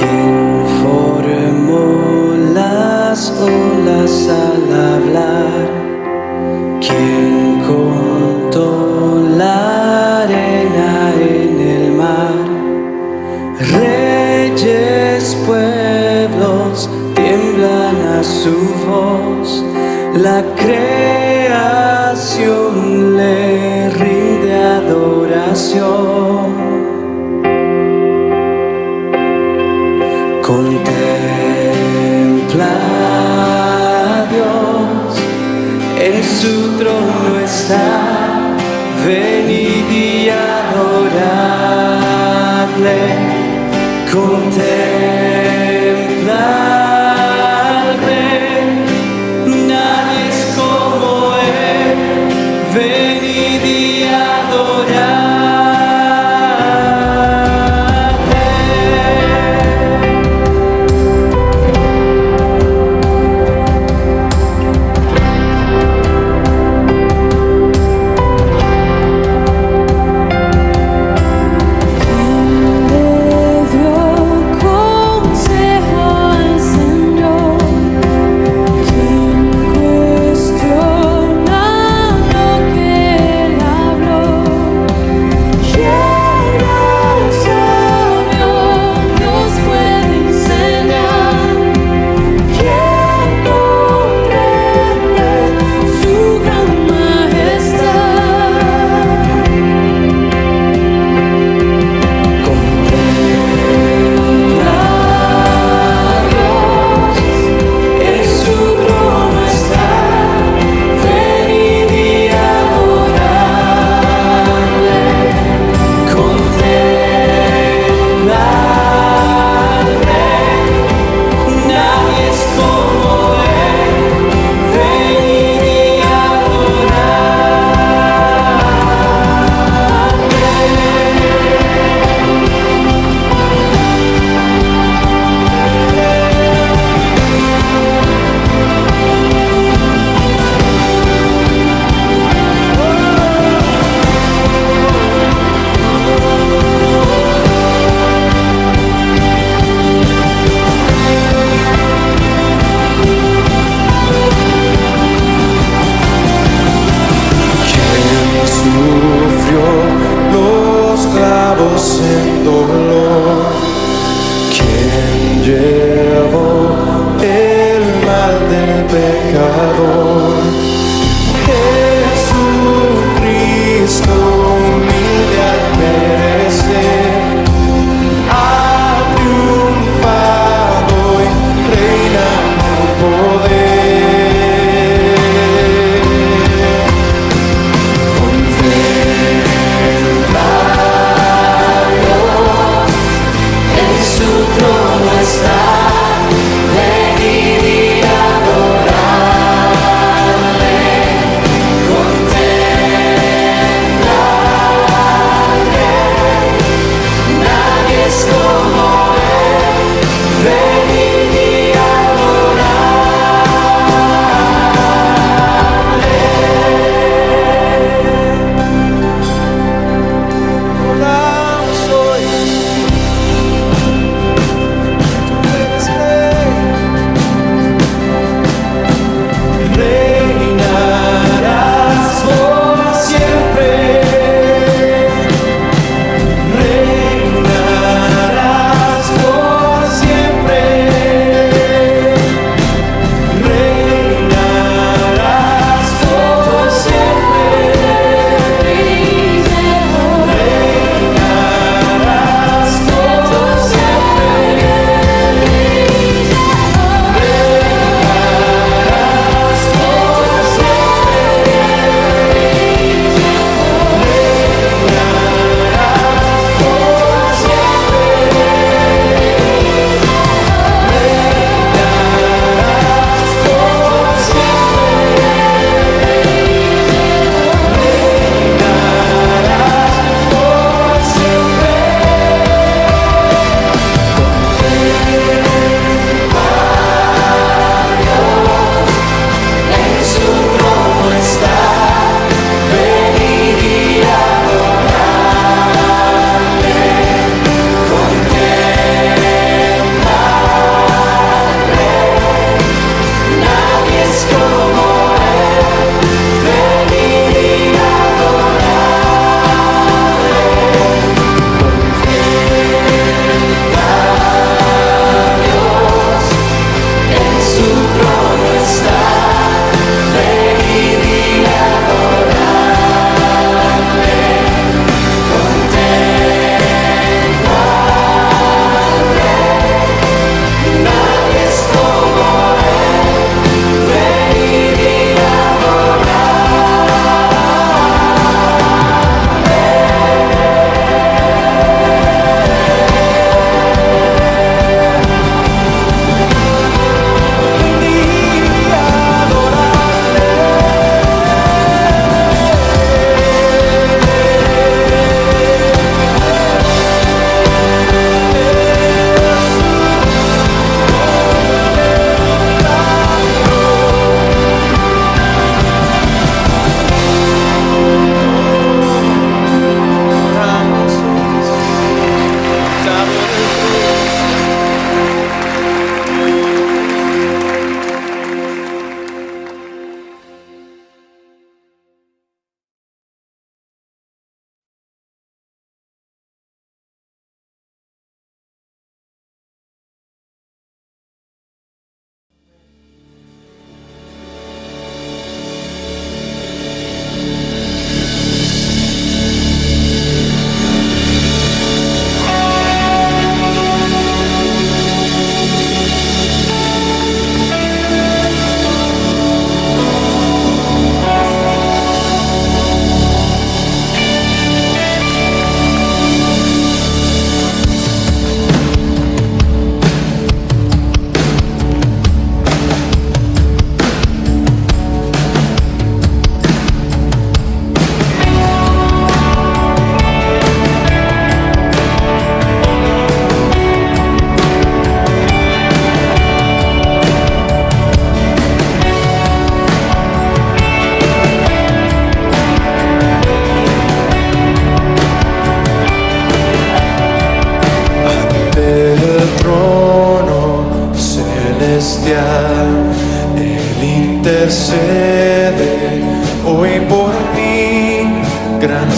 quien formó las olas al hablar, quien contó la arena en el mar. Reyes, pueblos tiemblan a su voz, la creación le rinde adoración. Contempla a Dios, en su trono está, venid y adoradle. Contempla al Rey, nadie es como Él, venid y adoradle. En dolor, quien llevó el mal del pecador. Jesucristo, humilde al perecer, ha triunfado y reina con poder. Está, venid y adorar.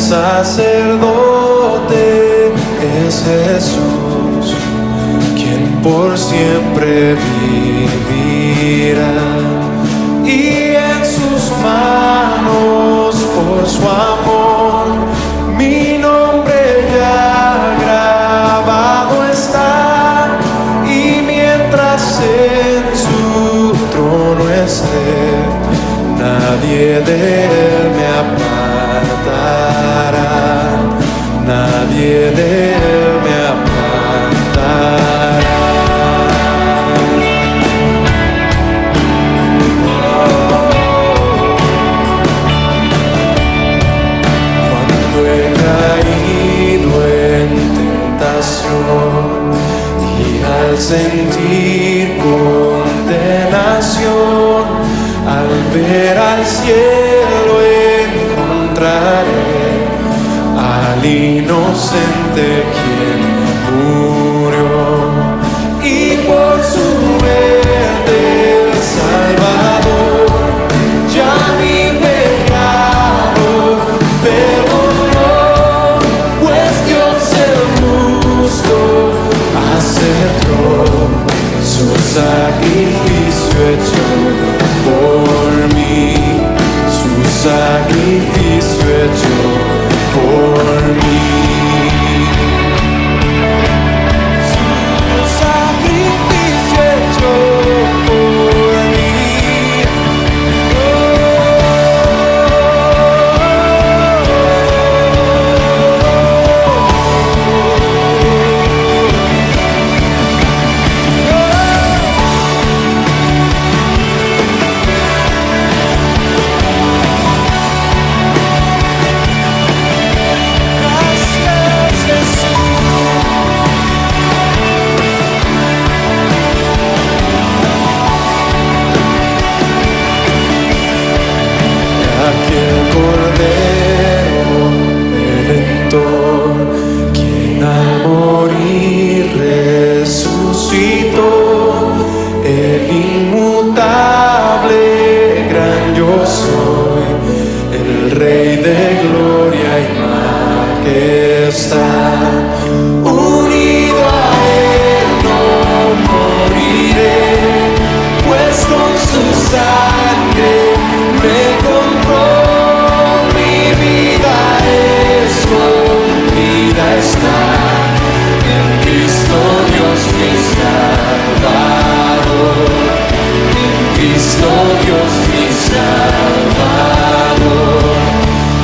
sacerdote es Jesús, quien por siempre vivirá. Y en sus manos, por su amor, mi nombre ya grabado está. Y mientras en su trono esté, nadie de él me apartará. Nadie de él me apartará. Cuando he caído en tentación y al sentir condenación, al ver al cielo encontraré al inocente quien murió, y por su muerte el Salvador ya mi pecado perdonó. Pues Dios el justo aceptó su sacrificio hecho por mí, su sacrificio hecho por mí. Su sacrificio hecho por mí. Aquel Cordero Redentor, quien al morir resucitó, el inmutable gran yo soy, el Rey de gloria y majestad. Unido a él no moriré, pues con su sangre me compró. Mi vida escondida está en Cristo Dios mi Salvador, en Cristo Dios mi Salvador,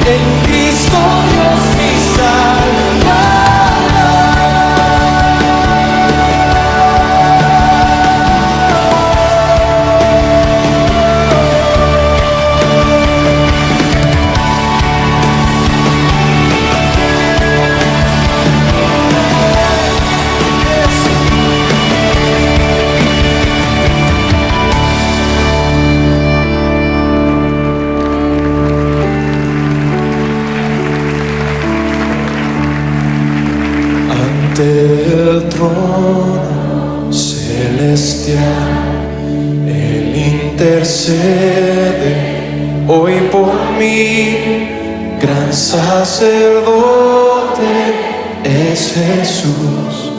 en Cristo Dios mi ante el trono celestial, Él intercede hoy por mí. Gran sacerdote es Jesús,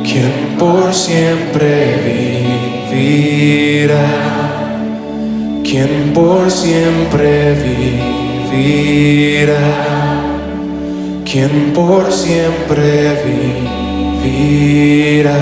quien por siempre vivirá, quien por siempre vivirá, quien por siempre vivirá.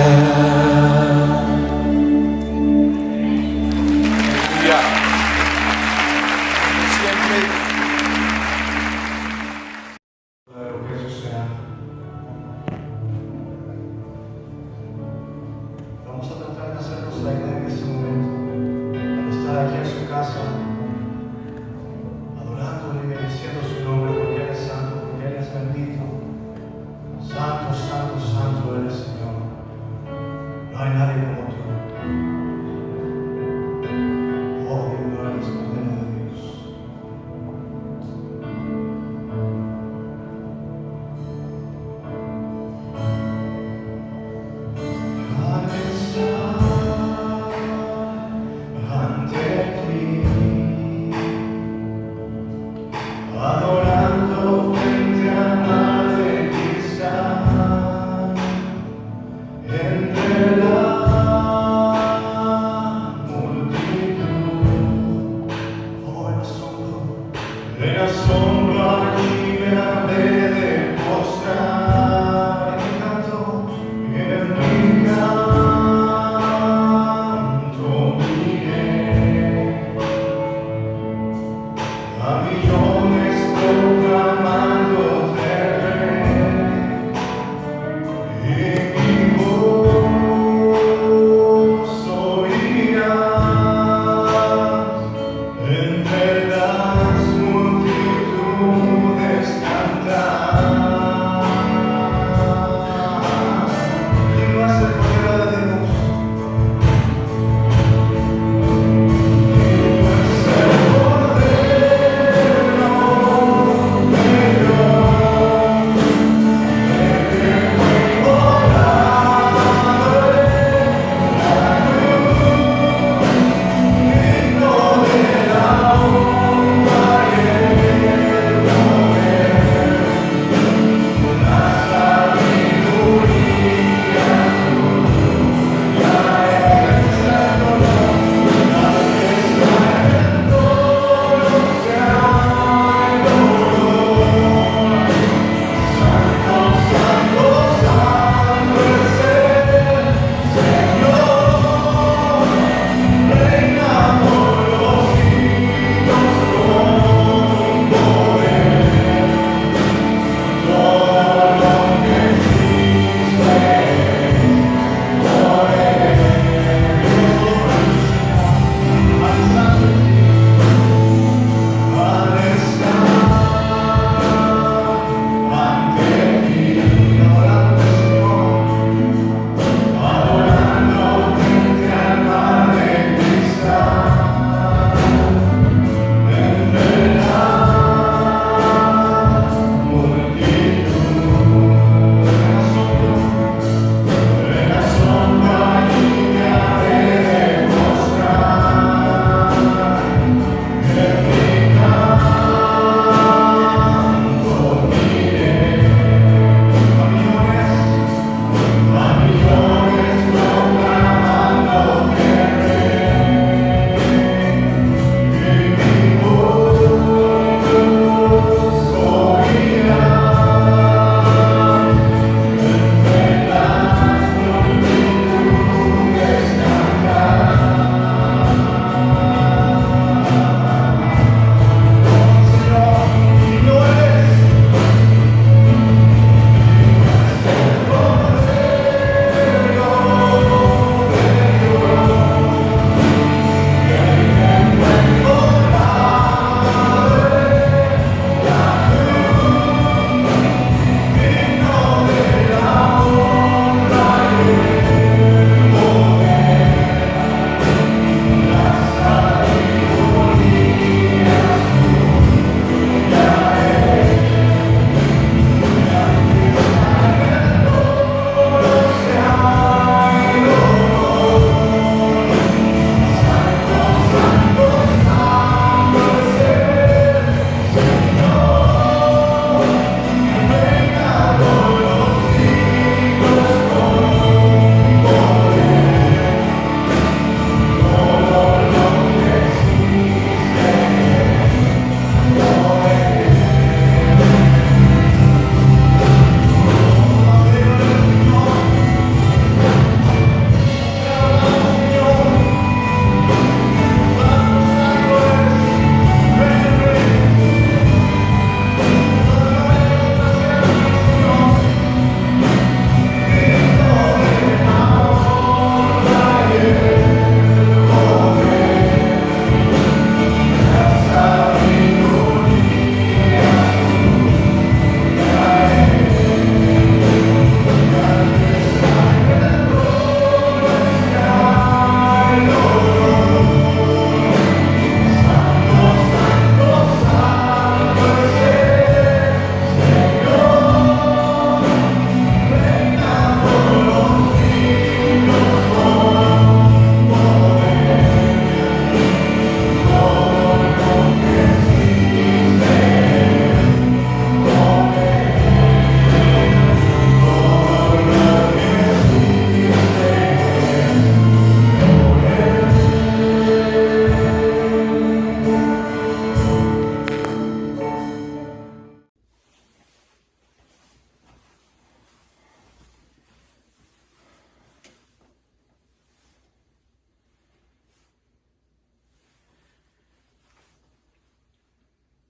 Vamos a tratar de hacernos la idea en este momento, al estar aquí en su casa, adorándole y bendiciendo su nombre, porque Él es santo, porque Él es bendito. Santo, santo, santo eres, Señor. No hay nadie como tú. Oh, digno eres, Cordero de Dios. Al estar ante ti,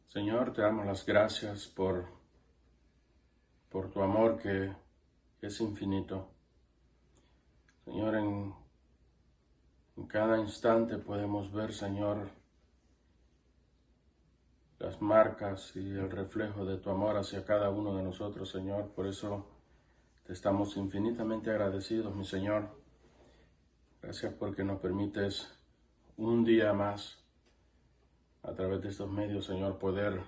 Señor, te damos las gracias por tu amor que es infinito. Señor, en cada instante podemos ver, Señor, las marcas y el reflejo de tu amor hacia cada uno de nosotros, Señor. Por eso te estamos infinitamente agradecidos, mi Señor. Gracias porque nos permites un día más, a través de estos medios, Señor, poder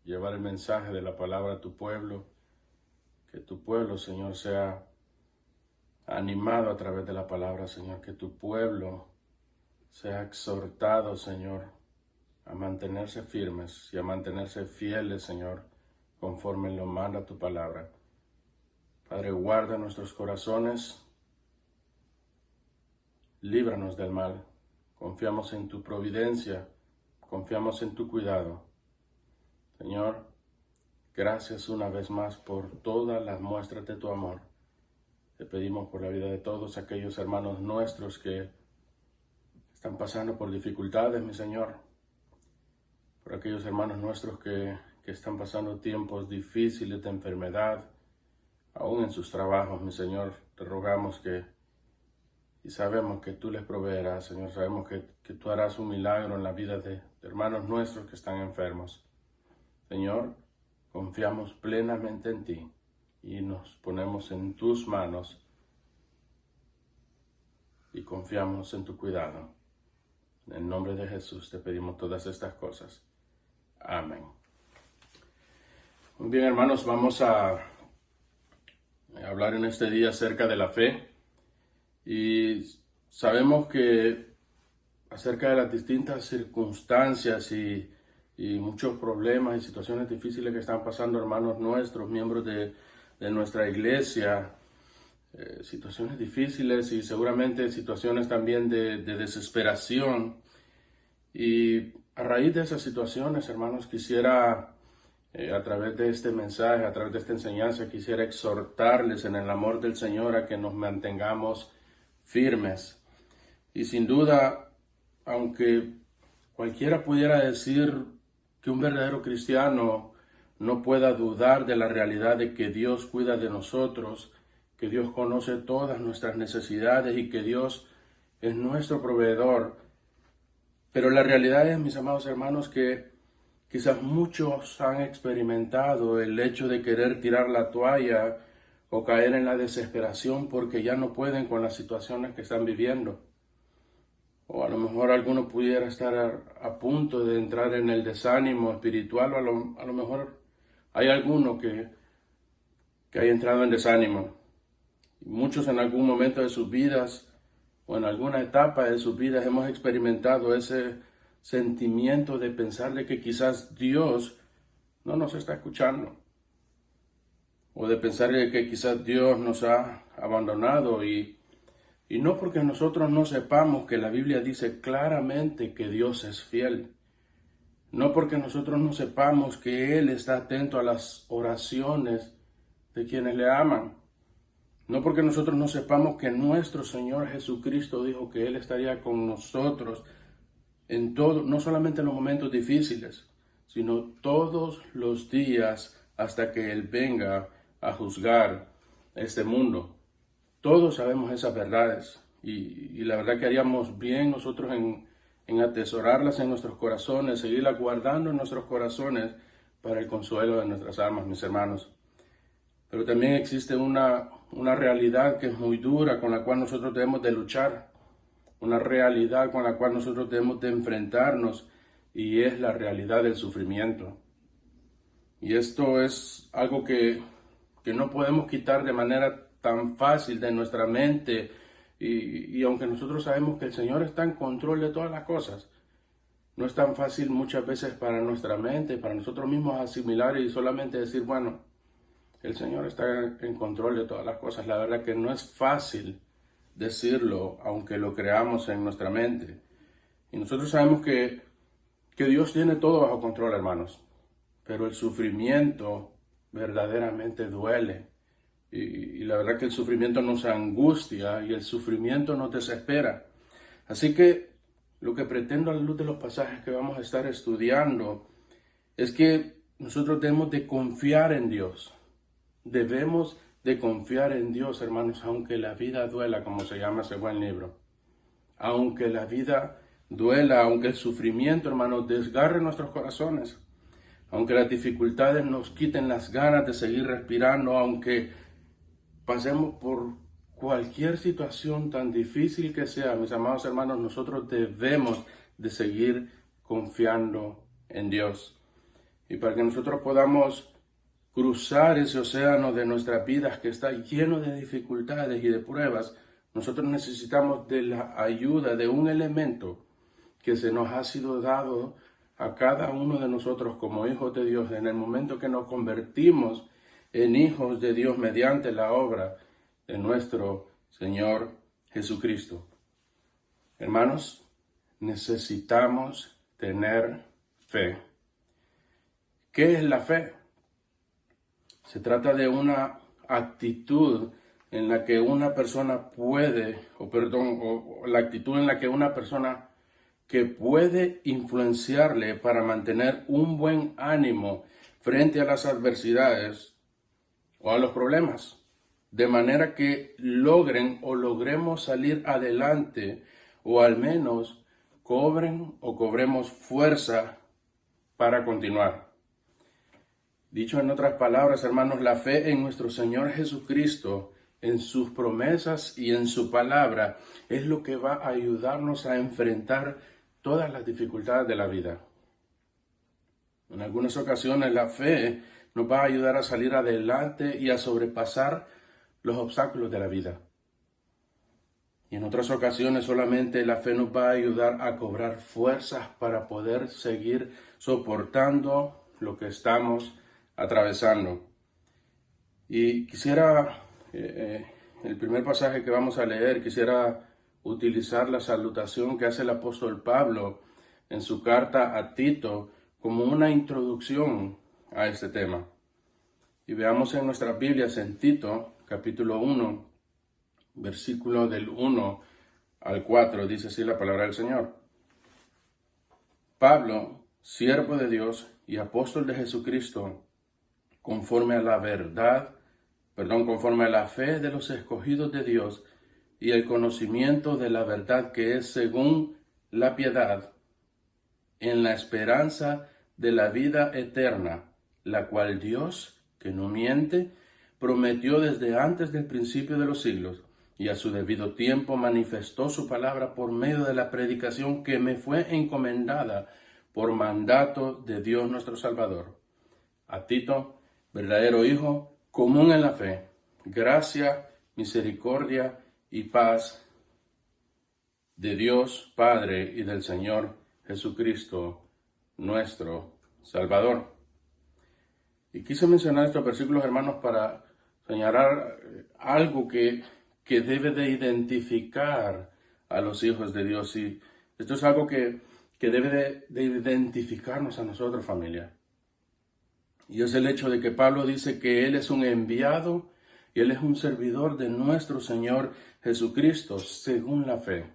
llevar el mensaje de la palabra a tu pueblo. Que tu pueblo, Señor, sea animado a través de la palabra, Señor. Que tu pueblo sea exhortado, Señor, a mantenerse firmes y a mantenerse fieles, Señor, conforme lo manda tu palabra. Padre, guarda nuestros corazones, líbranos del mal. Confiamos en tu providencia, confiamos en tu cuidado. Señor, gracias una vez más por todas las muestras de tu amor. Te pedimos por la vida de todos aquellos hermanos nuestros que están pasando por dificultades, mi Señor. Por aquellos hermanos nuestros que están pasando tiempos difíciles de enfermedad, aún en sus trabajos, mi Señor. Te rogamos y sabemos que tú les proveerás, Señor. Sabemos que tú harás un milagro en la vida de hermanos nuestros que están enfermos. Señor, confiamos plenamente en ti y nos ponemos en tus manos y confiamos en tu cuidado. En el nombre de Jesús te pedimos todas estas cosas. Amén. Muy bien, hermanos, vamos a hablar en este día acerca de la fe. Y sabemos que acerca de las distintas circunstancias y muchos problemas y situaciones difíciles que están pasando hermanos nuestros, miembros de nuestra iglesia, situaciones difíciles y seguramente situaciones también de desesperación. Y a raíz de esas situaciones, hermanos, quisiera a través de este mensaje, a través de esta enseñanza, quisiera exhortarles en el amor del Señor a que nos mantengamos firmes. Y sin duda, aunque cualquiera pudiera decir que un verdadero cristiano no pueda dudar de la realidad de que Dios cuida de nosotros, que Dios conoce todas nuestras necesidades y que Dios es nuestro proveedor. Pero la realidad es, mis amados hermanos, que quizás muchos han experimentado el hecho de querer tirar la toalla o caer en la desesperación porque ya no pueden con las situaciones que están viviendo. O a lo mejor alguno pudiera estar a punto de entrar en el desánimo espiritual, o a lo mejor hay alguno que haya entrado en desánimo. Muchos en algún momento de sus vidas o en alguna etapa de sus vidas hemos experimentado ese sentimiento de pensar de que quizás Dios no nos está escuchando, o de pensar de que quizás Dios nos ha abandonado y no porque nosotros no sepamos que la Biblia dice claramente que Dios es fiel, no porque nosotros no sepamos que Él está atento a las oraciones de quienes le aman, no porque nosotros no sepamos que nuestro Señor Jesucristo dijo que Él estaría con nosotros en todo, no solamente en los momentos difíciles, sino todos los días hasta que Él venga a juzgar este mundo. Todos sabemos esas verdades y la verdad que haríamos bien nosotros en atesorarlas en nuestros corazones, seguirlas guardando en nuestros corazones para el consuelo de nuestras almas, mis hermanos. Pero también existe una realidad que es muy dura con la cual nosotros debemos de luchar, una realidad con la cual nosotros debemos de enfrentarnos y es la realidad del sufrimiento. Y esto es algo que no podemos quitar de manera tan fácil de nuestra mente y aunque nosotros sabemos que el Señor está en control de todas las cosas, no es tan fácil muchas veces para nuestra mente, para nosotros mismos asimilar y solamente decir, bueno, el Señor está en control de todas las cosas. La verdad que no es fácil decirlo, aunque lo creamos en nuestra mente. Y nosotros sabemos que Dios tiene todo bajo control, hermanos. Pero el sufrimiento verdaderamente duele. Y la verdad que el sufrimiento nos angustia y el sufrimiento nos desespera. Así que lo que pretendo a la luz de los pasajes que vamos a estar estudiando es que nosotros debemos de confiar en Dios. Debemos de confiar en Dios, hermanos, aunque la vida duela, como se llama ese buen libro. Aunque la vida duela, aunque el sufrimiento, hermanos, desgarre nuestros corazones, aunque las dificultades nos quiten las ganas de seguir respirando, aunque pasemos por cualquier situación tan difícil que sea, mis amados hermanos, nosotros debemos de seguir confiando en Dios. Y para que nosotros podamos cruzar ese océano de nuestras vidas que está lleno de dificultades y de pruebas, nosotros necesitamos de la ayuda de un elemento que se nos ha sido dado a cada uno de nosotros como hijos de Dios en el momento que nos convertimos en hijos de Dios mediante la obra de nuestro Señor Jesucristo. Hermanos, necesitamos tener fe. ¿Qué es la fe? Se trata de una actitud en la que una persona puede, o la actitud en la que una persona que puede influenciarle para mantener un buen ánimo frente a las adversidades o a los problemas, de manera que logren o logremos salir adelante o al menos cobremos fuerza para continuar. Dicho en otras palabras, hermanos, la fe en nuestro Señor Jesucristo, en sus promesas y en su palabra, es lo que va a ayudarnos a enfrentar todas las dificultades de la vida. En algunas ocasiones la fe nos va a ayudar a salir adelante y a sobrepasar los obstáculos de la vida. Y en otras ocasiones solamente la fe nos va a ayudar a cobrar fuerzas para poder seguir soportando lo que estamos atravesando. Y quisiera, el primer pasaje que vamos a leer, quisiera utilizar la salutación que hace el apóstol Pablo en su carta a Tito como una introducción a este tema. Y veamos en nuestras Biblias en Tito, capítulo 1, versículo del 1 al 4, dice así la palabra del Señor. Pablo, siervo de Dios y apóstol de Jesucristo, conforme a la fe de los escogidos de Dios y el conocimiento de la verdad que es según la piedad, en la esperanza de la vida eterna, la cual Dios, que no miente, prometió desde antes del principio de los siglos, y a su debido tiempo manifestó su palabra por medio de la predicación que me fue encomendada por mandato de Dios nuestro Salvador. A Tito, verdadero hijo, común en la fe, gracia, misericordia y paz de Dios Padre y del Señor Jesucristo, nuestro Salvador. Y quise mencionar estos versículos, hermanos, para señalar algo que debe de identificar a los hijos de Dios. Y esto es algo que debe de identificarnos a nosotros, familia. Y es el hecho de que Pablo dice que Él es un enviado y Él es un servidor de nuestro Señor Jesucristo, según la fe,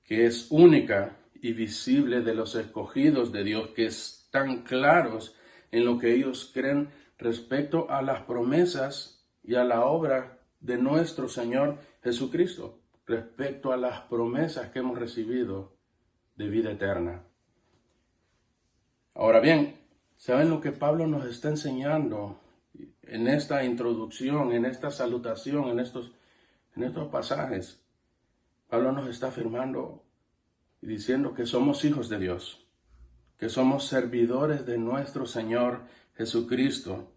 que es única y visible de los escogidos de Dios, que están claros en lo que ellos creen respecto a las promesas y a la obra de nuestro Señor Jesucristo, respecto a las promesas que hemos recibido de vida eterna. Ahora bien, ¿saben lo que Pablo nos está enseñando en esta introducción, en esta salutación, en estos pasajes? Pablo nos está afirmando y diciendo que somos hijos de Dios, que somos servidores de nuestro Señor Jesucristo,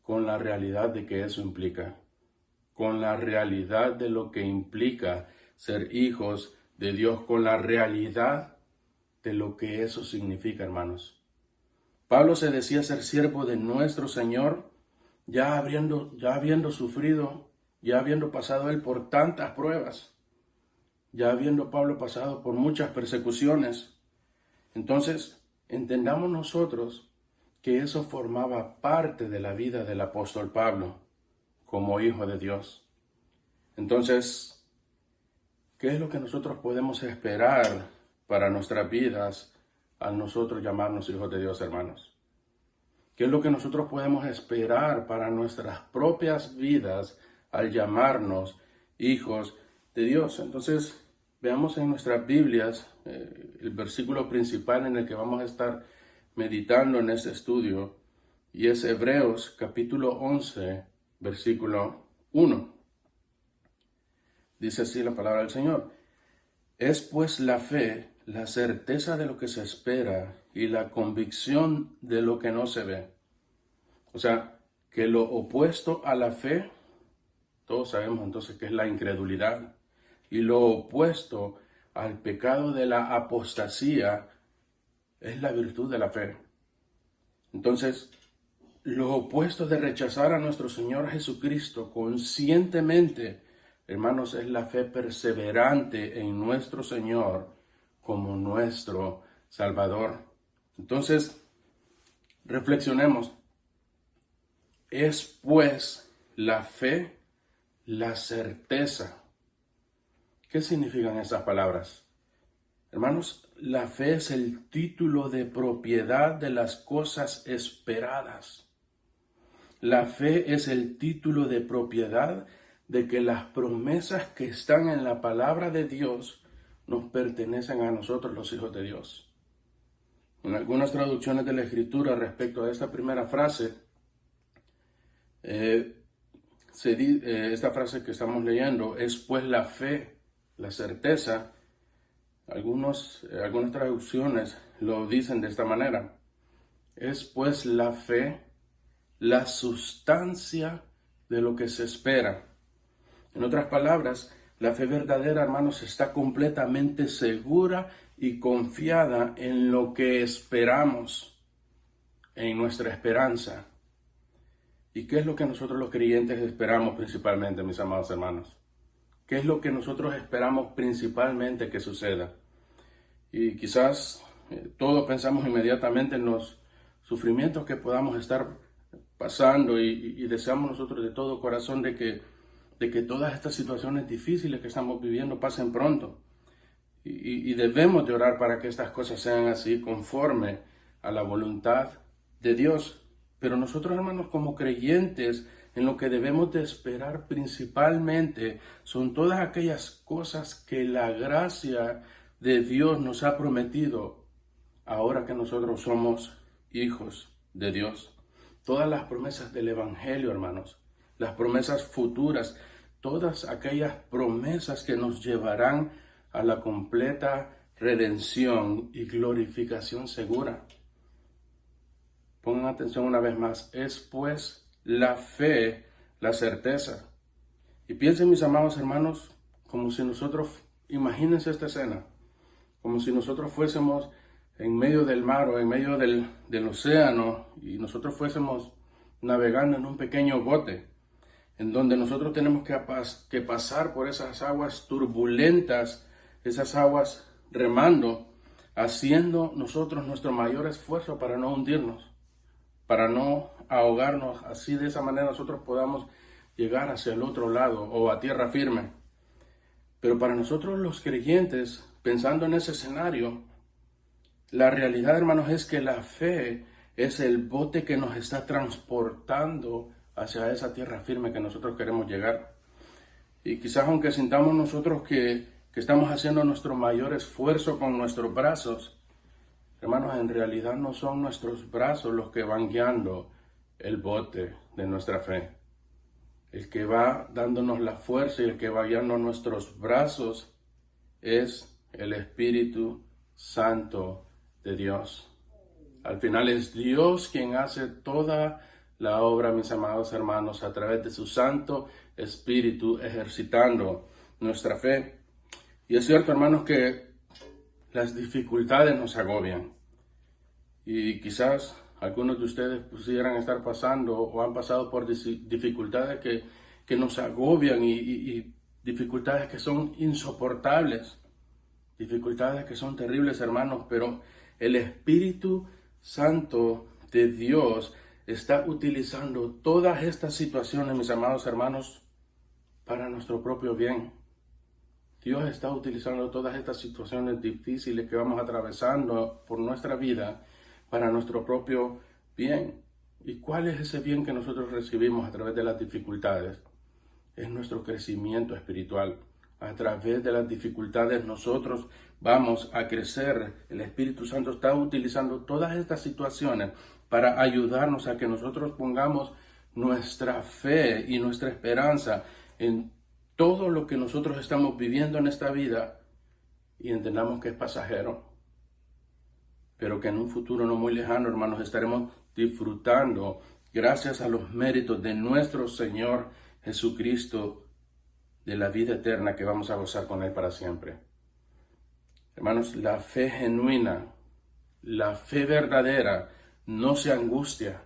con la realidad de que eso implica, con la realidad de lo que implica ser hijos de Dios, con la realidad de lo que eso significa, hermanos. Pablo se decía ser siervo de nuestro Señor, ya habiendo sufrido, ya habiendo pasado él por tantas pruebas, ya habiendo Pablo pasado por muchas persecuciones. Entonces, entendamos nosotros que eso formaba parte de la vida del apóstol Pablo como hijo de Dios. Entonces, ¿qué es lo que nosotros podemos esperar para nuestras vidas a nosotros llamarnos hijos de Dios, hermanos? ¿Qué es lo que nosotros podemos esperar para nuestras propias vidas al llamarnos hijos de Dios? Entonces, veamos en nuestras Biblias el versículo principal en el que vamos a estar meditando en este estudio, y es Hebreos capítulo 11, versículo 1. Dice así la palabra del Señor: es pues la fe, la certeza de lo que se espera y la convicción de lo que no se ve. O sea, que lo opuesto a la fe, todos sabemos entonces que es la incredulidad. Y lo opuesto al pecado de la apostasía es la virtud de la fe. Entonces, lo opuesto de rechazar a nuestro Señor Jesucristo conscientemente, hermanos, es la fe perseverante en nuestro Señor como nuestro Salvador. Entonces, reflexionemos. Es pues la fe, la certeza. ¿Qué significan esas palabras? Hermanos, la fe es el título de propiedad de las cosas esperadas. La fe es el título de propiedad de que las promesas que están en la palabra de Dios nos pertenecen a nosotros, los hijos de Dios. En algunas traducciones de la Escritura respecto a esta primera frase, esta frase que estamos leyendo es pues la fe, la certeza. Algunas traducciones lo dicen de esta manera: es pues la fe, la sustancia de lo que se espera. En otras palabras, la fe verdadera, hermanos, está completamente segura y confiada en lo que esperamos, en nuestra esperanza. ¿Y qué es lo que nosotros los creyentes esperamos principalmente, mis amados hermanos? ¿Qué es lo que nosotros esperamos principalmente que suceda? Y quizás todos pensamos inmediatamente en los sufrimientos que podamos estar pasando y deseamos nosotros de todo corazón de que todas estas situaciones difíciles que estamos viviendo pasen pronto. Y debemos de orar para que estas cosas sean así, conforme a la voluntad de Dios. Pero nosotros, hermanos, como creyentes, en lo que debemos de esperar principalmente son todas aquellas cosas que la gracia de Dios nos ha prometido ahora que nosotros somos hijos de Dios. Todas las promesas del Evangelio, hermanos, las promesas futuras, todas aquellas promesas que nos llevarán a la completa redención y glorificación segura. Pongan atención una vez más. Es pues la fe, la certeza. Y piensen, mis amados hermanos, como si nosotros, imagínense esta escena, como si nosotros fuésemos en medio del mar o en medio del océano y nosotros fuésemos navegando en un pequeño bote, en donde nosotros tenemos que pasar por esas aguas turbulentas, esas aguas remando, haciendo nosotros nuestro mayor esfuerzo para no hundirnos, para no ahogarnos. Así, de esa manera nosotros podamos llegar hacia el otro lado o a tierra firme. Pero para nosotros los creyentes, pensando en ese escenario, la realidad, hermanos, es que la fe es el bote que nos está transportando hacia esa tierra firme que nosotros queremos llegar. Y quizás aunque sintamos nosotros que estamos haciendo nuestro mayor esfuerzo con nuestros brazos, hermanos, en realidad no son nuestros brazos los que van guiando el bote de nuestra fe. El que va dándonos la fuerza y el que va guiando nuestros brazos es el Espíritu Santo de Dios. Al final es Dios quien hace toda la obra, mis amados hermanos, a través de su Santo Espíritu, ejercitando nuestra fe. Y es cierto, hermanos, que las dificultades nos agobian. Y quizás algunos de ustedes pudieran estar pasando o han pasado por dificultades que nos agobian y dificultades que son insoportables, dificultades que son terribles, hermanos, pero el Espíritu Santo de Dios está utilizando todas estas situaciones, mis amados hermanos, para nuestro propio bien. Dios está utilizando todas estas situaciones difíciles que vamos atravesando por nuestra vida para nuestro propio bien. ¿Y cuál es ese bien que nosotros recibimos a través de las dificultades? Es nuestro crecimiento espiritual. A través de las dificultades nosotros vamos a crecer. El Espíritu Santo está utilizando todas estas situaciones para ayudarnos a que nosotros pongamos nuestra fe y nuestra esperanza en todo lo que nosotros estamos viviendo en esta vida y entendamos que es pasajero, pero que en un futuro no muy lejano, hermanos, estaremos disfrutando, gracias a los méritos de nuestro Señor Jesucristo, de la vida eterna que vamos a gozar con Él para siempre. Hermanos, la fe genuina, la fe verdadera, no se angustia.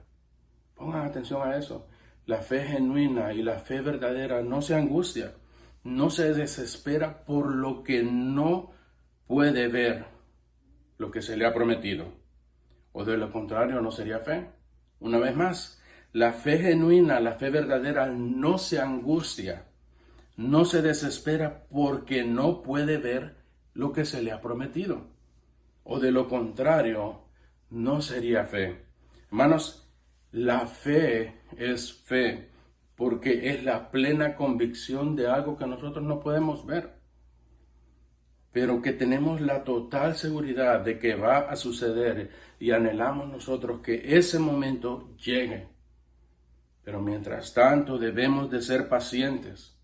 Pongan atención a eso. La fe genuina y la fe verdadera no se angustia, no se desespera por lo que no puede ver, lo que se le ha prometido. O de lo contrario, no sería fe. Una vez más, la fe genuina, la fe verdadera no se angustia, no se desespera porque no puede ver lo que se le ha prometido. O de lo contrario, no sería fe. Hermanos, la fe es fe porque es la plena convicción de algo que nosotros no podemos ver, pero que tenemos la total seguridad de que va a suceder y anhelamos nosotros que ese momento llegue. Pero mientras tanto debemos de ser pacientes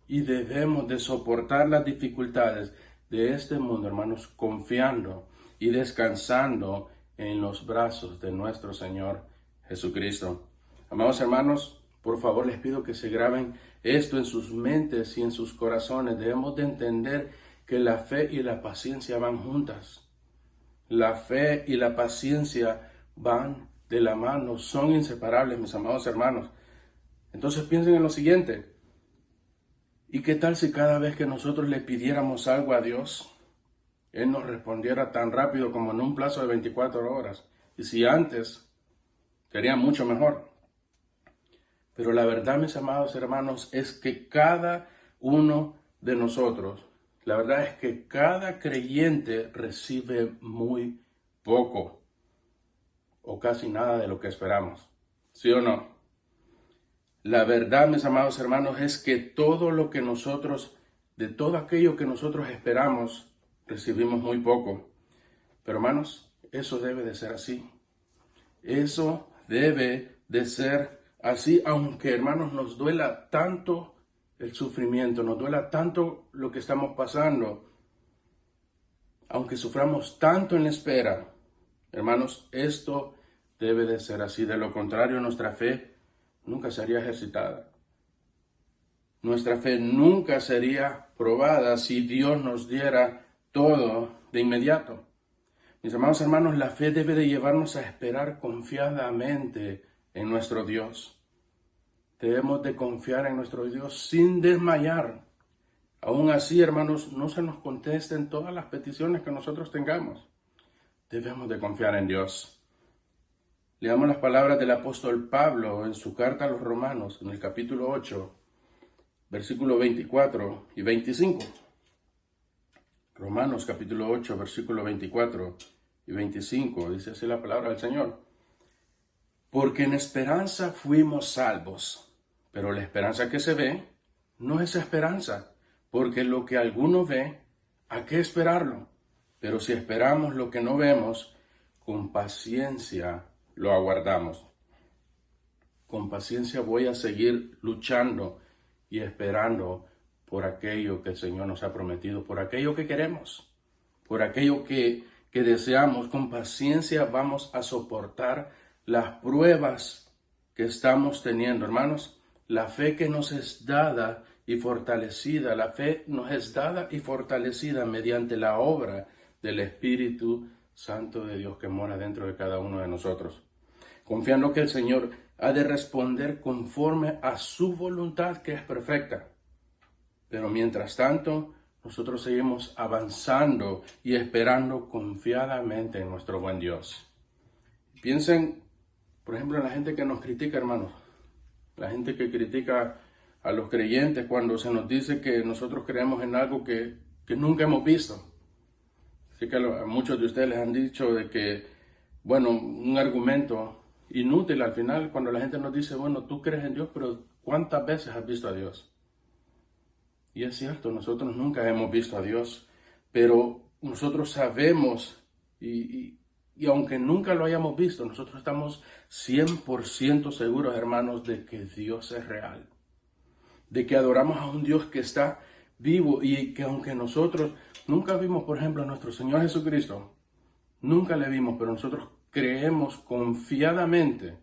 y debemos de soportar las dificultades de este mundo, hermanos, confiando y descansando en los brazos de nuestro Señor Jesucristo. Amados hermanos, por favor les pido que se graben esto en sus mentes y en sus corazones. Debemos de entender que la fe y la paciencia van juntas. La fe y la paciencia van de la mano, son inseparables, mis amados hermanos. Entonces piensen en lo siguiente. ¿Y qué tal si cada vez que nosotros le pidiéramos algo a Dios, Él nos respondiera tan rápido como en un plazo de 24 horas? Y si antes, sería mucho mejor. Pero la verdad, mis amados hermanos, es que cada uno de nosotros, la verdad es que cada creyente recibe muy poco o casi nada de lo que esperamos. ¿Sí o no? La verdad, mis amados hermanos, es que todo lo que nosotros, de todo aquello que nosotros esperamos, recibimos muy poco. Pero hermanos, eso debe de ser así. Eso debe de ser así, aunque hermanos nos duela tanto el sufrimiento, nos duela tanto lo que estamos pasando, aunque suframos tanto en la espera, hermanos, esto debe de ser así. De lo contrario, nuestra fe nunca sería ejercitada. Nuestra fe nunca sería probada si Dios nos diera todo de inmediato. Mis amados hermanos, la fe debe de llevarnos a esperar confiadamente en nuestro Dios. Debemos de confiar en nuestro Dios sin desmayar. Aún así, hermanos, no se nos contesten todas las peticiones que nosotros tengamos. Debemos de confiar en Dios. Leamos las palabras del apóstol Pablo en su carta a los Romanos, en el capítulo 8, versículos 24 y 25. Romanos capítulo 8, versículos 24 y 25, dice así la palabra del Señor. Porque en esperanza fuimos salvos, pero la esperanza que se ve no es esperanza, porque lo que alguno ve, ¿a qué esperarlo? Pero si esperamos lo que no vemos, con paciencia lo aguardamos. Con paciencia voy a seguir luchando y esperando por aquello que el Señor nos ha prometido, por aquello que queremos, por aquello que deseamos. Con paciencia vamos a soportar las pruebas que estamos teniendo. Hermanos, la fe que nos es dada y fortalecida, la fe nos es dada y fortalecida mediante la obra del Espíritu Santo de Dios que mora dentro de cada uno de nosotros. Confiando que el Señor ha de responder conforme a su voluntad que es perfecta. Pero mientras tanto, nosotros seguimos avanzando y esperando confiadamente en nuestro buen Dios. Piensen, por ejemplo, en la gente que nos critica, hermanos. La gente que critica a los creyentes cuando se nos dice que nosotros creemos en algo que nunca hemos visto. Así que a muchos de ustedes les han dicho de que, bueno, un argumento inútil al final cuando la gente nos dice, bueno, tú crees en Dios, pero ¿cuántas veces has visto a Dios? Y es cierto, nosotros nunca hemos visto a Dios, pero nosotros sabemos y aunque nunca lo hayamos visto, nosotros estamos 100% seguros, hermanos, de que Dios es real. De que adoramos a un Dios que está vivo y que aunque nosotros nunca vimos, por ejemplo, a nuestro Señor Jesucristo, nunca le vimos, pero nosotros creemos confiadamente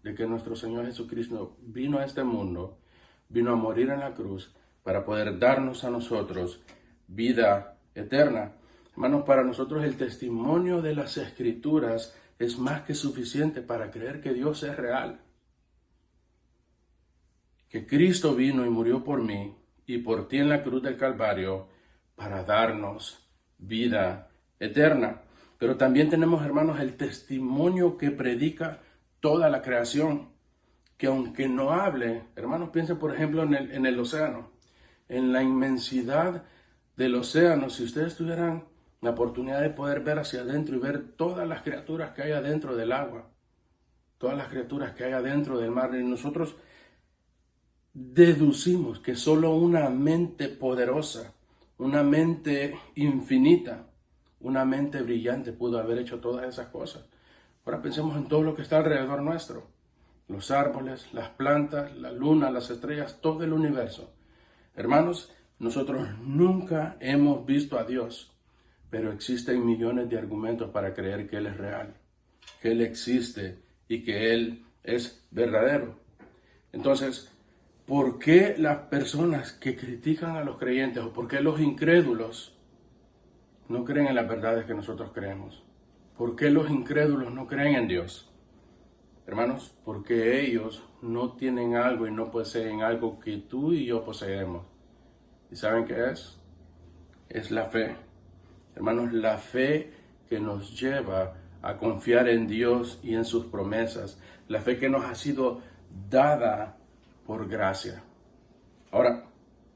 de que nuestro Señor Jesucristo vino a este mundo, vino a morir en la cruz para poder darnos a nosotros vida eterna. Hermanos, para nosotros el testimonio de las Escrituras es más que suficiente para creer que Dios es real. Que Cristo vino y murió por mí y por ti en la cruz del Calvario para darnos vida eterna. Pero también tenemos, hermanos, el testimonio que predica toda la creación. Que aunque no hable, hermanos, piensen por ejemplo en el océano. En la inmensidad del océano, si ustedes tuvieran la oportunidad de poder ver hacia adentro y ver todas las criaturas que hay adentro del agua, todas las criaturas que hay adentro del mar, y nosotros deducimos que solo una mente poderosa, una mente infinita, una mente brillante pudo haber hecho todas esas cosas. Ahora pensemos en todo lo que está alrededor nuestro. Los árboles, las plantas, la luna, las estrellas, todo el universo. Hermanos, nosotros nunca hemos visto a Dios, pero existen millones de argumentos para creer que Él es real, que Él existe y que Él es verdadero. Entonces, ¿por qué las personas que critican a los creyentes o por qué los incrédulos no creen en las verdades que nosotros creemos? ¿Por qué los incrédulos no creen en Dios? Hermanos, porque ellos no tienen algo y no poseen algo que tú y yo poseemos. ¿Y saben qué es? Es la fe. Hermanos, la fe que nos lleva a confiar en Dios y en sus promesas. La fe que nos ha sido dada por gracia. Ahora,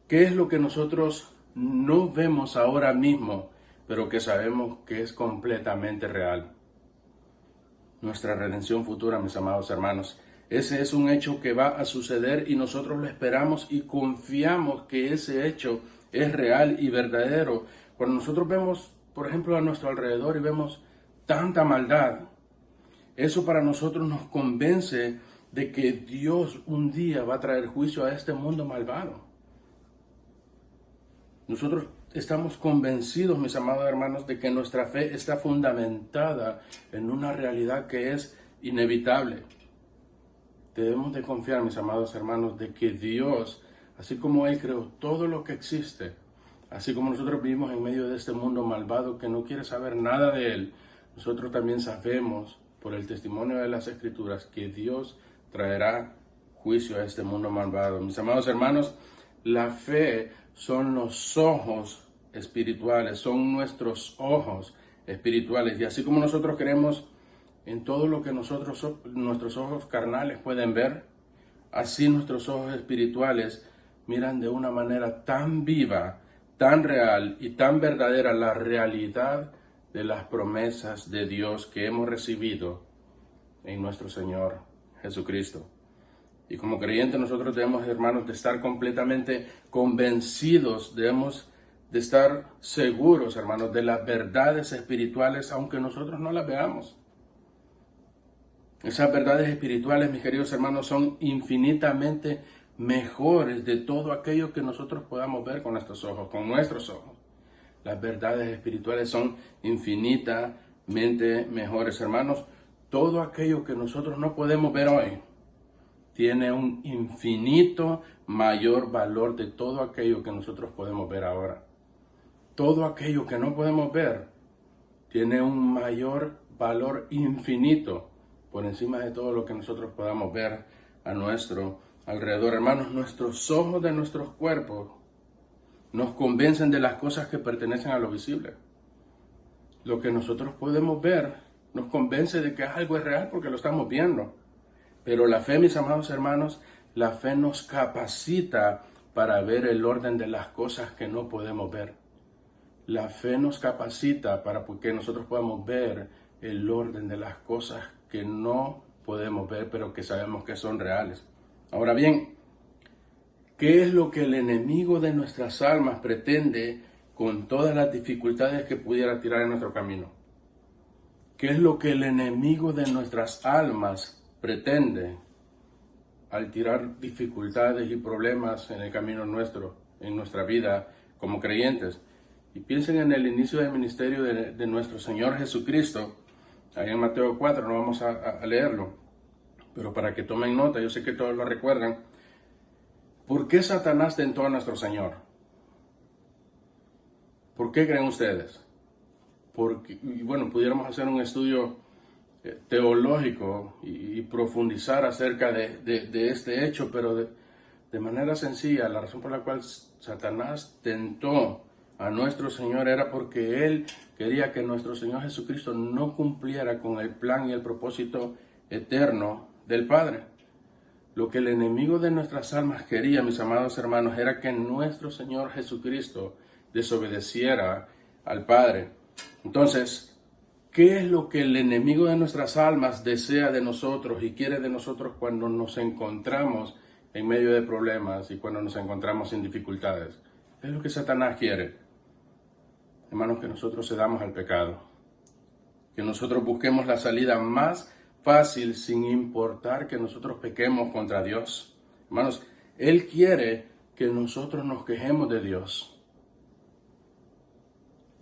¿qué es lo que nosotros no vemos ahora mismo, pero que sabemos que es completamente real? Nuestra redención futura, mis amados hermanos. Ese es un hecho que va a suceder y nosotros lo esperamos y confiamos que ese hecho es real y verdadero. Cuando nosotros vemos, por ejemplo, a nuestro alrededor y vemos tanta maldad, eso para nosotros nos convence de que Dios un día va a traer juicio a este mundo malvado. Nosotros estamos convencidos, mis amados hermanos, de que nuestra fe está fundamentada en una realidad que es inevitable. Debemos de confiar, mis amados hermanos, de que Dios, así como Él creó todo lo que existe, así como nosotros vivimos en medio de este mundo malvado que no quiere saber nada de Él, nosotros también sabemos por el testimonio de las Escrituras que Dios traerá juicio a este mundo malvado. Mis amados hermanos, la fe son los ojos espirituales, son nuestros ojos espirituales. Y así como nosotros creemos en todo lo que nuestros ojos carnales pueden ver, así nuestros ojos espirituales miran de una manera tan viva, tan real y tan verdadera la realidad de las promesas de Dios que hemos recibido en nuestro Señor Jesucristo. Y como creyentes nosotros debemos, hermanos, de estar completamente convencidos, debemos de estar seguros, hermanos, de las verdades espirituales, aunque nosotros no las veamos. Esas verdades espirituales, mis queridos hermanos, son infinitamente mejores de todo aquello que nosotros podamos ver con nuestros ojos, con nuestros ojos. Las verdades espirituales son infinitamente mejores, hermanos. Todo aquello que nosotros no podemos ver hoy tiene un infinito mayor valor de todo aquello que nosotros podemos ver ahora. Todo aquello que no podemos ver tiene un mayor valor infinito por encima de todo lo que nosotros podamos ver a nuestro alrededor. Hermanos, nuestros ojos de nuestros cuerpos nos convencen de las cosas que pertenecen a lo visible. Lo que nosotros podemos ver nos convence de que algo es real porque lo estamos viendo. Pero la fe, mis amados hermanos, La fe nos capacita para ver el orden de las cosas que no podemos ver. La fe nos capacita para que nosotros podamos ver el orden de las cosas que no podemos ver, pero que sabemos que son reales. Ahora bien, ¿qué es lo que el enemigo de nuestras almas pretende con todas las dificultades que pudiera tirar en nuestro camino? ¿Qué es lo que el enemigo de nuestras almas pretende al tirar dificultades y problemas en el camino nuestro, en nuestra vida como creyentes? Y piensen en el inicio del ministerio de nuestro Señor Jesucristo, ahí en Mateo 4, no vamos a leerlo, pero para que tomen nota, yo sé que todos lo recuerdan. ¿Por qué Satanás tentó a nuestro Señor? ¿Por qué creen ustedes? Porque, y bueno, pudiéramos hacer un estudio teológico y profundizar acerca de este hecho, pero de manera sencilla, la razón por la cual Satanás tentó a nuestro Señor era porque Él quería que nuestro Señor Jesucristo no cumpliera con el plan y el propósito eterno del Padre. Lo que el enemigo de nuestras almas quería, mis amados hermanos, era que nuestro Señor Jesucristo desobedeciera al Padre. Entonces, ¿qué es lo que el enemigo de nuestras almas desea de nosotros y quiere de nosotros cuando nos encontramos en medio de problemas y cuando nos encontramos en dificultades? ¿Qué es lo que Satanás quiere? Hermanos, que nosotros cedamos al pecado, que nosotros busquemos la salida más fácil sin importar que nosotros pequemos contra Dios. Hermanos, Él quiere que nosotros nos quejemos de Dios.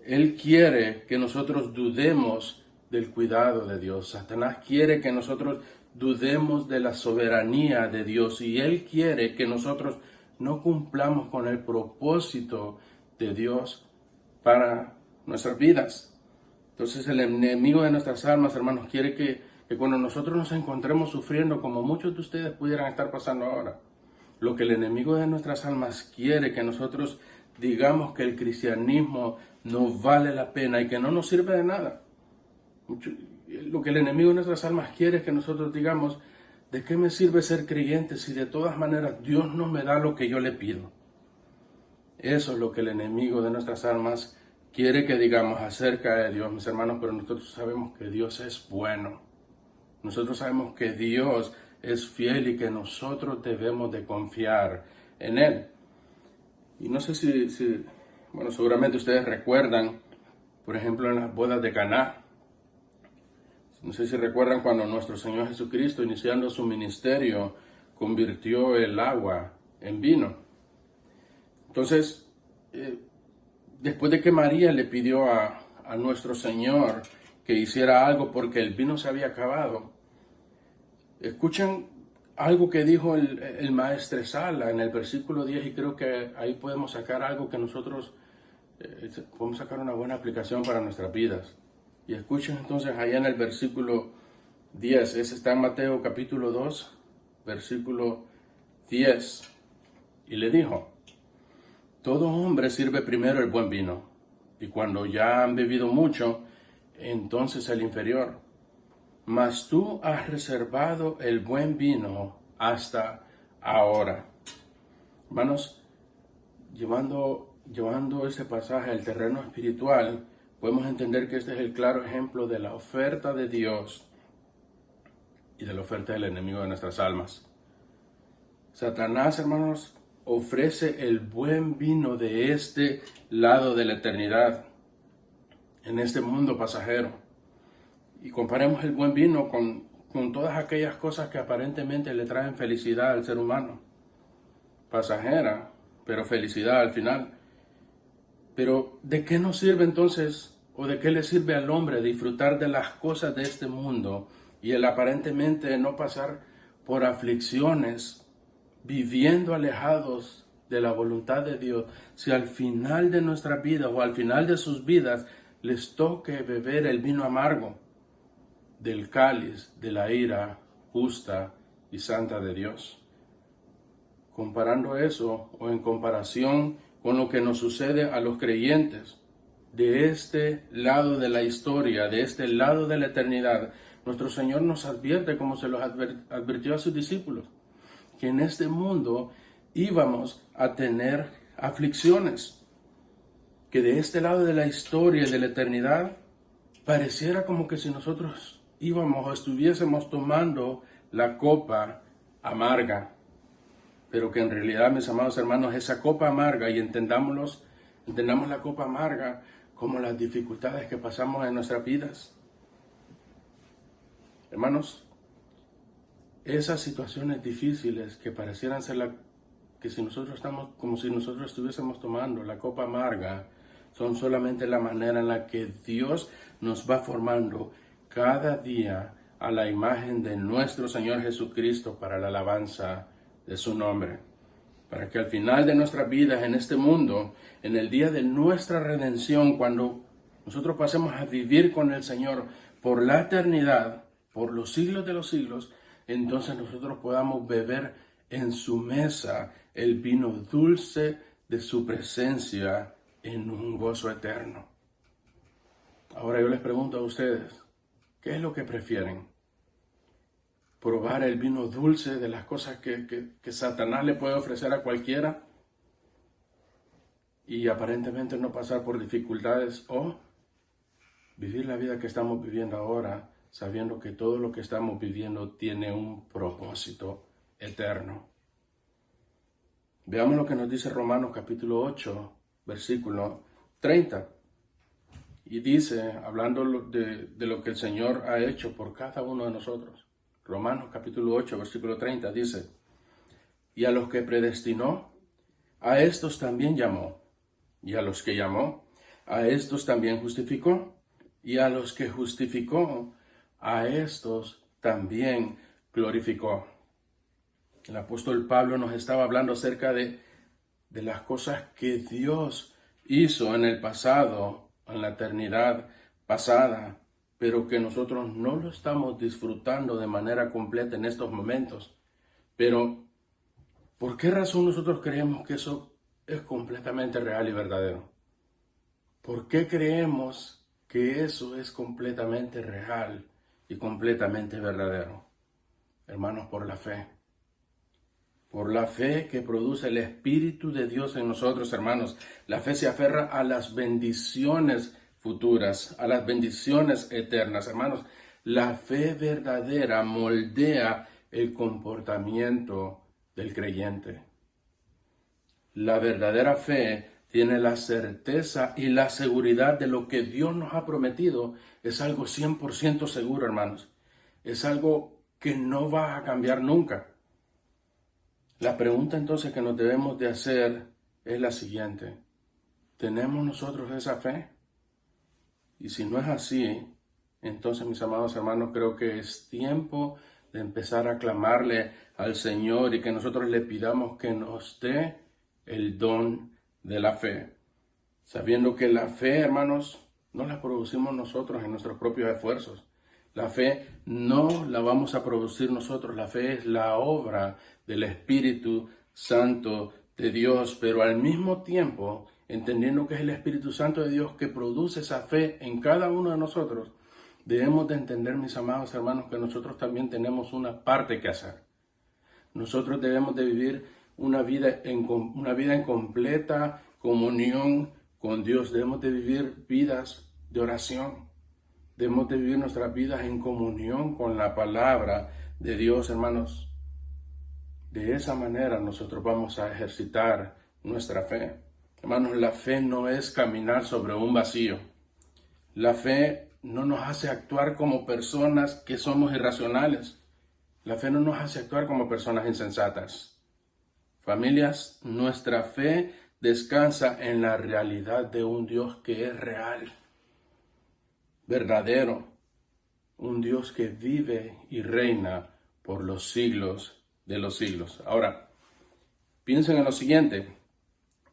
Él quiere que nosotros dudemos del cuidado de Dios. Satanás quiere que nosotros dudemos de la soberanía de Dios y Él quiere que nosotros no cumplamos con el propósito de Dios para nuestras vidas. Entonces el enemigo de nuestras almas, hermanos, quiere que cuando nosotros nos encontremos sufriendo, como muchos de ustedes pudieran estar pasando ahora, lo que el enemigo de nuestras almas quiere que nosotros digamos que el cristianismo no vale la pena y que no nos sirve de nada. Lo que el enemigo de nuestras almas quiere es que nosotros digamos, ¿de qué me sirve ser creyente si de todas maneras Dios no me da lo que yo le pido? Eso es lo que el enemigo de nuestras almas quiere que digamos acerca de Dios, mis hermanos, pero nosotros sabemos que Dios es bueno. Nosotros sabemos que Dios es fiel y que nosotros debemos de confiar en Él. Y no sé si bueno, seguramente ustedes recuerdan, por ejemplo, en las bodas de Caná. No sé si recuerdan cuando nuestro Señor Jesucristo, iniciando su ministerio, convirtió el agua en vino. Entonces, después de que María le pidió a nuestro Señor que hiciera algo porque el vino se había acabado, escuchen algo que dijo el Maestresala en el versículo 10 y creo que ahí podemos sacar algo que nosotros podemos sacar una buena aplicación para nuestras vidas. Y escuchen entonces allá en el versículo 10, ese está en Mateo capítulo 2, versículo 10, y le dijo: todo hombre sirve primero el buen vino, y cuando ya han bebido mucho, entonces el inferior. Mas tú has reservado el buen vino hasta ahora. Hermanos, llevando este pasaje al terreno espiritual, podemos entender que este es el claro ejemplo de la oferta de Dios y de la oferta del enemigo de nuestras almas. Satanás, hermanos, ofrece el buen vino de este lado de la eternidad, en este mundo pasajero. Y comparemos el buen vino con todas aquellas cosas que aparentemente le traen felicidad al ser humano. Pasajera, pero felicidad al final. Pero ¿de qué nos sirve entonces, o de qué le sirve al hombre disfrutar de las cosas de este mundo y el aparentemente no pasar por aflicciones, viviendo alejados de la voluntad de Dios, si al final de nuestra vida o al final de sus vidas les toque beber el vino amargo del cáliz de la ira justa y santa de Dios? Comparando eso, o en comparación con lo que nos sucede a los creyentes de este lado de la historia, de este lado de la eternidad, nuestro Señor nos advierte, como se los advirtió a sus discípulos, que en este mundo íbamos a tener aflicciones, que de este lado de la historia y de la eternidad pareciera como que si nosotros íbamos o estuviésemos tomando la copa amarga, pero que en realidad, mis amados hermanos, esa copa amarga, y entendamos la copa amarga como las dificultades que pasamos en nuestras vidas. Hermanos, esas situaciones difíciles que parecieran ser que si nosotros estamos como si nosotros estuviésemos tomando la copa amarga, son solamente la manera en la que Dios nos va formando cada día a la imagen de nuestro Señor Jesucristo para la alabanza de su nombre. Para que al final de nuestras vidas en este mundo, en el día de nuestra redención, cuando nosotros pasemos a vivir con el Señor por la eternidad, por los siglos de los siglos, entonces nosotros podamos beber en su mesa el vino dulce de su presencia en un gozo eterno. Ahora yo les pregunto a ustedes, ¿qué es lo que prefieren? ¿Probar el vino dulce de las cosas que Satanás le puede ofrecer a cualquiera y aparentemente no pasar por dificultades, o vivir la vida que estamos viviendo ahora sabiendo que todo lo que estamos viviendo tiene un propósito eterno? Veamos lo que nos dice Romanos capítulo 8, versículo 30. Y dice, hablando de lo que el Señor ha hecho por cada uno de nosotros. Romanos capítulo 8, versículo 30 dice, y a los que predestinó, a estos también llamó. Y a los que llamó, a estos también justificó. Y a los que justificó, a estos también glorificó. El apóstol Pablo nos estaba hablando acerca de las cosas que Dios hizo en el pasado, en la eternidad pasada, pero que nosotros no lo estamos disfrutando de manera completa en estos momentos. Pero, ¿por qué razón nosotros creemos que eso es completamente real y verdadero? ¿Por qué creemos que eso es completamente real y completamente verdadero? Hermanos, por la fe. Por la fe que produce el Espíritu de Dios en nosotros, hermanos. La fe se aferra a las bendiciones futuras, a las bendiciones eternas, hermanos. La fe verdadera moldea el comportamiento del creyente. La verdadera fe tiene la certeza y la seguridad de lo que Dios nos ha prometido. Es algo 100% seguro, hermanos. Es algo que no va a cambiar nunca. La pregunta entonces que nos debemos de hacer es la siguiente. ¿Tenemos nosotros esa fe? Y si no es así, entonces, mis amados hermanos, creo que es tiempo de empezar a clamarle al Señor y que nosotros le pidamos que nos dé el don de la fe. Sabiendo que la fe, hermanos, no la producimos nosotros en nuestros propios esfuerzos. La fe no la vamos a producir nosotros. La fe es la obra del Espíritu Santo de Dios, pero al mismo tiempo, entendiendo que es el Espíritu Santo de Dios que produce esa fe en cada uno de nosotros, debemos de entender, mis amados hermanos, que nosotros también tenemos una parte que hacer. Nosotros debemos de vivir una vida en completa comunión con Dios. Debemos de vivir vidas de oración. Debemos de vivir nuestras vidas en comunión con la palabra de Dios, hermanos. De esa manera nosotros vamos a ejercitar nuestra fe. Hermanos, la fe no es caminar sobre un vacío. La fe no nos hace actuar como personas que somos irracionales. La fe no nos hace actuar como personas insensatas. Familias, nuestra fe descansa en la realidad de un Dios que es real, verdadero, un Dios que vive y reina por los siglos de los siglos. Ahora, piensen en lo siguiente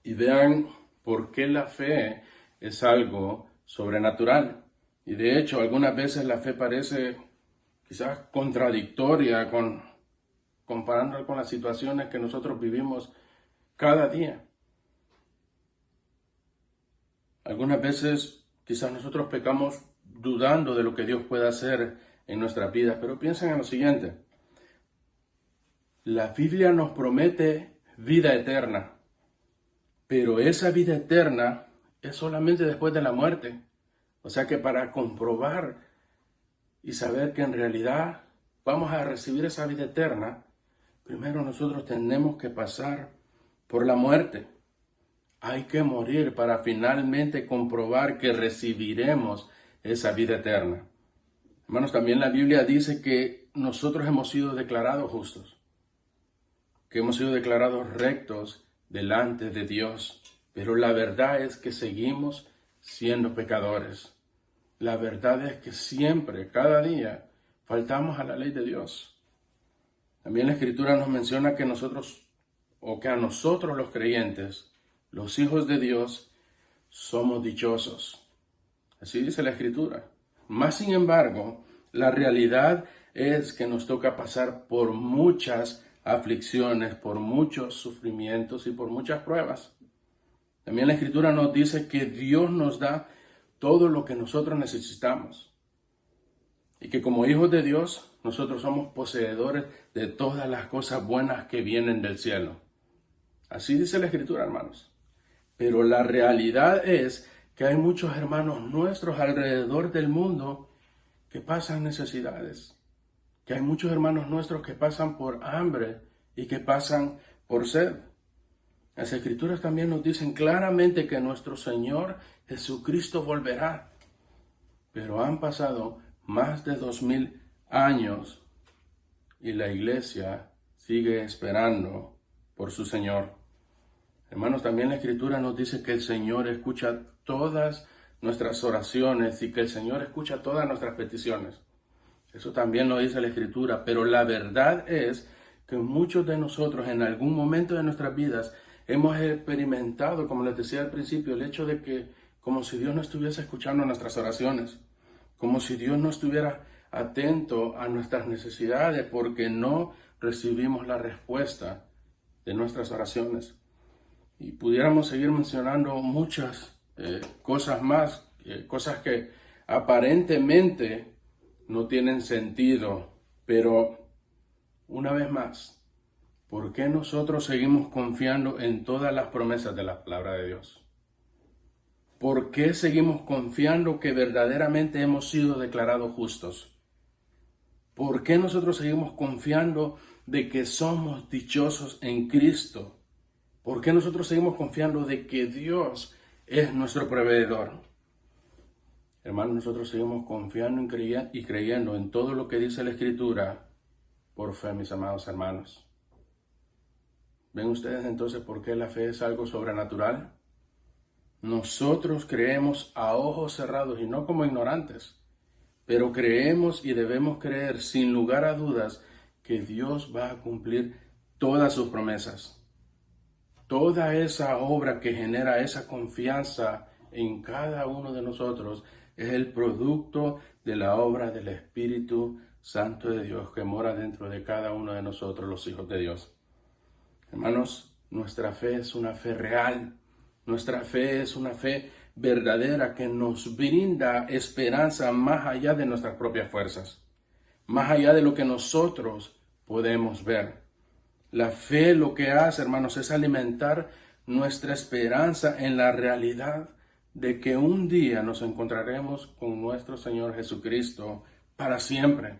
y vean por qué la fe es algo sobrenatural. Y de hecho, algunas veces la fe parece quizás contradictoria comparándola con las situaciones que nosotros vivimos cada día. Algunas veces quizás nosotros pecamos dudando de lo que Dios puede hacer en nuestras vidas, pero piensen en lo siguiente. la Biblia nos promete vida eterna, pero esa vida eterna es solamente después de la muerte. O sea que para comprobar y saber que en realidad vamos a recibir esa vida eterna, primero nosotros tenemos que pasar por la muerte. Hay que morir para finalmente comprobar que recibiremos esa vida eterna. Hermanos, también la Biblia dice que nosotros hemos sido declarados justos, que hemos sido declarados rectos delante de Dios, pero la verdad es que seguimos siendo pecadores. La verdad es que siempre, cada día, faltamos a la ley de Dios. También la Escritura nos menciona que a nosotros los creyentes, los hijos de Dios, somos dichosos. Así dice la Escritura. Más sin embargo, la realidad es que nos toca pasar por muchas aflicciones, por muchos sufrimientos y por muchas pruebas. También la Escritura nos dice que Dios nos da todo lo que nosotros necesitamos y que como hijos de Dios nosotros somos poseedores de todas las cosas buenas que vienen del cielo. Así dice la Escritura, hermanos. Pero la realidad es que hay muchos hermanos nuestros alrededor del mundo que pasan necesidades, que hay muchos hermanos nuestros que pasan por hambre y que pasan por sed. Las Escrituras también nos dicen claramente que nuestro Señor Jesucristo volverá. Pero han pasado más de 2000 años y la iglesia sigue esperando por su Señor. Hermanos, también la Escritura nos dice que el Señor escucha todas nuestras oraciones y que el Señor escucha todas nuestras peticiones. Eso también lo dice la Escritura, pero la verdad es que muchos de nosotros en algún momento de nuestras vidas hemos experimentado, como les decía al principio, el hecho de que como si Dios no estuviese escuchando nuestras oraciones, como si Dios no estuviera atento a nuestras necesidades porque no recibimos la respuesta de nuestras oraciones. Y pudiéramos seguir mencionando muchas cosas más, cosas que aparentemente no tienen sentido, pero una vez más, ¿por qué nosotros seguimos confiando en todas las promesas de la palabra de Dios? ¿Por qué seguimos confiando que verdaderamente hemos sido declarados justos? ¿Por qué nosotros seguimos confiando de que somos dichosos en Cristo? ¿Por qué nosotros seguimos confiando de que Dios es nuestro proveedor? Hermanos, nosotros seguimos confiando y creyendo en todo lo que dice la Escritura por fe, mis amados hermanos. ¿Ven ustedes entonces por qué la fe es algo sobrenatural? Nosotros creemos a ojos cerrados y no como ignorantes, pero creemos y debemos creer sin lugar a dudas que Dios va a cumplir todas sus promesas. Toda esa obra que genera esa confianza en cada uno de nosotros es el producto de la obra del Espíritu Santo de Dios que mora dentro de cada uno de nosotros, los hijos de Dios. Hermanos, nuestra fe es una fe real. Nuestra fe es una fe verdadera que nos brinda esperanza más allá de nuestras propias fuerzas, más allá de lo que nosotros podemos ver. La fe lo que hace, hermanos, es alimentar nuestra esperanza en la realidad de que un día nos encontraremos con nuestro Señor Jesucristo para siempre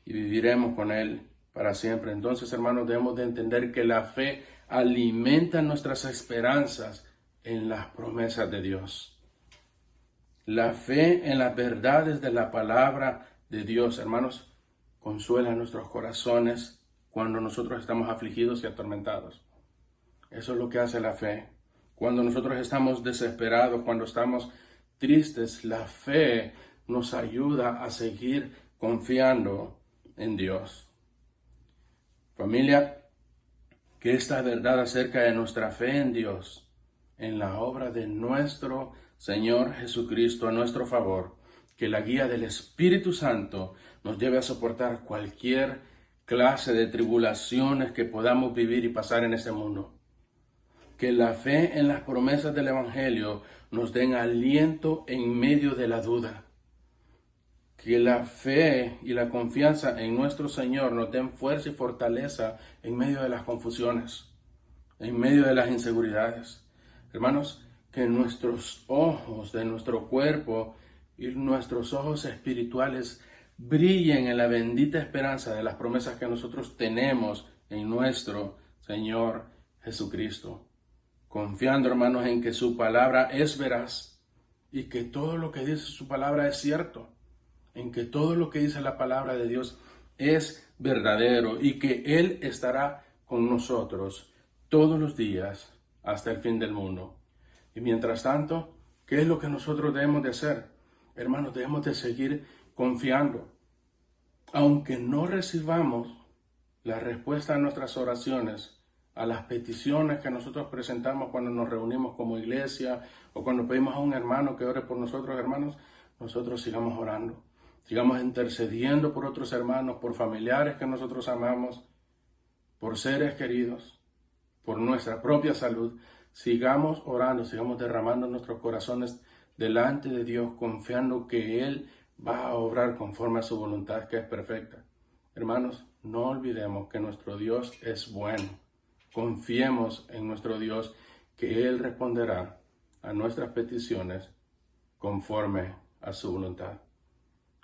y viviremos con Él para siempre. Entonces, hermanos, debemos de entender que la fe alimenta nuestras esperanzas en las promesas de Dios. La fe en las verdades de la palabra de Dios, hermanos, consuela nuestros corazones cuando nosotros estamos afligidos y atormentados. Eso es lo que hace la fe. Cuando nosotros estamos desesperados, cuando estamos tristes, la fe nos ayuda a seguir confiando en Dios. Familia, que esta verdad acerca de nuestra fe en Dios, en la obra de nuestro Señor Jesucristo a nuestro favor, que la guía del Espíritu Santo nos lleve a soportar cualquier clase de tribulaciones que podamos vivir y pasar en este mundo. Que la fe en las promesas del Evangelio nos den aliento en medio de la duda. Que la fe y la confianza en nuestro Señor nos den fuerza y fortaleza en medio de las confusiones, en medio de las inseguridades. Hermanos, que nuestros ojos de nuestro cuerpo y nuestros ojos espirituales brillen en la bendita esperanza de las promesas que nosotros tenemos en nuestro Señor Jesucristo. Confiando, hermanos, en que su palabra es veraz y que todo lo que dice su palabra es cierto, en que todo lo que dice la palabra de Dios es verdadero y que Él estará con nosotros todos los días hasta el fin del mundo. Y mientras tanto, ¿qué es lo que nosotros debemos de hacer? Hermanos, debemos de seguir confiando. Aunque no recibamos la respuesta a nuestras oraciones, a las peticiones que nosotros presentamos cuando nos reunimos como iglesia o cuando pedimos a un hermano que ore por nosotros, hermanos, nosotros sigamos orando. Sigamos intercediendo por otros hermanos, por familiares que nosotros amamos, por seres queridos, por nuestra propia salud. Sigamos orando, sigamos derramando nuestros corazones delante de Dios, confiando que Él va a obrar conforme a su voluntad, que es perfecta. Hermanos, no olvidemos que nuestro Dios es bueno. Confiemos en nuestro Dios, que Él responderá a nuestras peticiones conforme a su voluntad.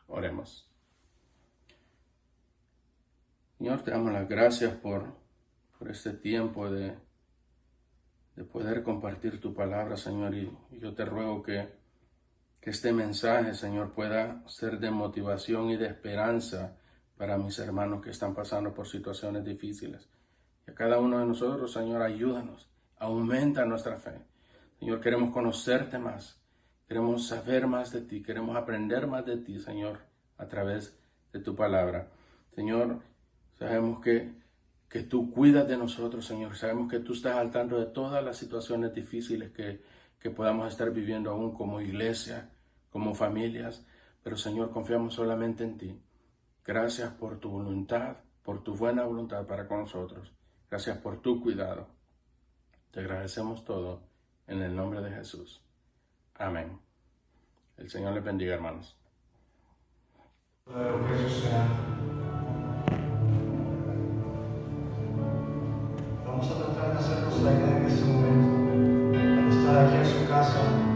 Oremos. Señor, te damos las gracias por este tiempo de poder compartir tu palabra, Señor, y yo te ruego que este mensaje, Señor, pueda ser de motivación y de esperanza para mis hermanos que están pasando por situaciones difíciles. Y a cada uno de nosotros, Señor, ayúdanos, aumenta nuestra fe. Señor, queremos conocerte más, queremos saber más de ti, queremos aprender más de ti, Señor, a través de tu palabra. Señor, sabemos que tú cuidas de nosotros, Señor. Sabemos que tú estás al tanto de todas las situaciones difíciles que podamos estar viviendo aún como iglesia, como familias. Pero, Señor, confiamos solamente en ti. Gracias por tu voluntad, por tu buena voluntad para con nosotros. Gracias por tu cuidado. Te agradecemos todo en el nombre de Jesús. Amén. El Señor les bendiga, hermanos. Claro que eso sea. Vamos a tratar de hacernos la idea en este momento, al estar aquí en su casa.